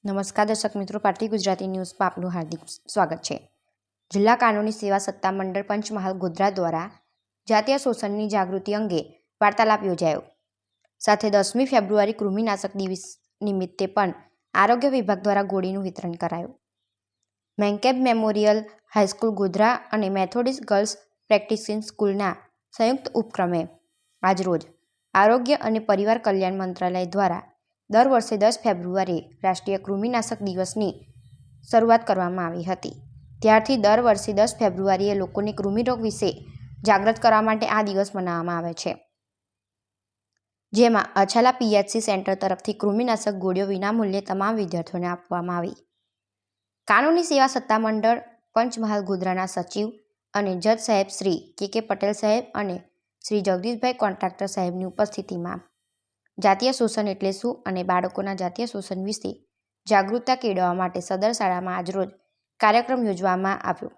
નમસ્કાર દર્શક મિત્રો, પાર્ટી ગુજરાતી ન્યૂઝમાં આપનું હાર્દિક સ્વાગત છે। જિલ્લા કાનૂની સેવા સત્તામંડળ પંચમહાલ ગોધરા દ્વારા જાતીય શોષણની જાગૃતિ અંગે વાર્તાલાપ યોજાયો। સાથે 10મી ફેબ્રુઆરી કૃમિનાશક દિવસ નિમિત્તે પણ આરોગ્ય વિભાગ દ્વારા ગોળીનું વિતરણ કરાયું। મેન્કેબ મેમોરિયલ હાઈસ્કૂલ ગોધરા અને મેથોડિસ્ટ ગર્લ્સ પ્રેક્ટિસિંગ સ્કૂલના સંયુક્ત ઉપક્રમે આજરોજ આરોગ્ય અને પરિવાર કલ્યાણ મંત્રાલય દ્વારા દર વર્ષે 10 ફેબ્રુઆરીએ રાષ્ટ્રીય કૃમિનાશક દિવસની શરૂઆત કરવામાં આવી હતી। ત્યારથી દર વર્ષે 10 ફેબ્રુઆરીએ લોકોને કૃમિરોગ વિશે જાગૃત કરવા માટે આ દિવસ મનાવવામાં આવે છે, જેમાં અછાલા પીએચસી સેન્ટર તરફથી કૃમિનાશક ગોળીઓ વિનામૂલ્યે તમામ વિદ્યાર્થીઓને આપવામાં આવી। કાનૂની સેવા સત્તામંડળ પંચમહાલ ગોધરાના સચિવ અને જજ સાહેબ શ્રી કે પટેલ સાહેબ અને શ્રી જગદીશભાઈ કોન્ટ્રાક્ટર સાહેબની ઉપસ્થિતિમાં જાતીય શોષણ એટલે શું અને બાળકોના જાતીય શોષણ વિશે જાગૃતતા કેળવવા માટે સદર શાળામાં આજરોજ કાર્યક્રમ યોજવામાં આવ્યો,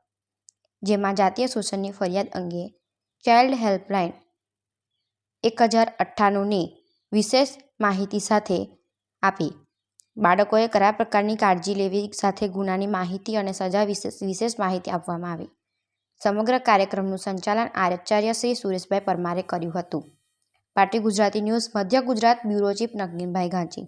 જેમાં જાતીય શોષણની ફરિયાદ અંગે ચાઇલ્ડ હેલ્પલાઇન 1098ની વિશેષ માહિતી સાથે આપી બાળકોએ કયા પ્રકારની કાળજી લેવી સાથે ગુનાની માહિતી અને સજા વિશેષ માહિતી આપવામાં આવી। સમગ્ર કાર્યક્રમનું સંચાલન આચાર્ય શ્રી સુરેશભાઈ પરમારે કર્યું હતું। પાર્ટી ગુજરાતી ન્યૂઝ મધ્ય ગુજરાત બ્યુરો ચીફ નગીનભાઈ ઘાંચી।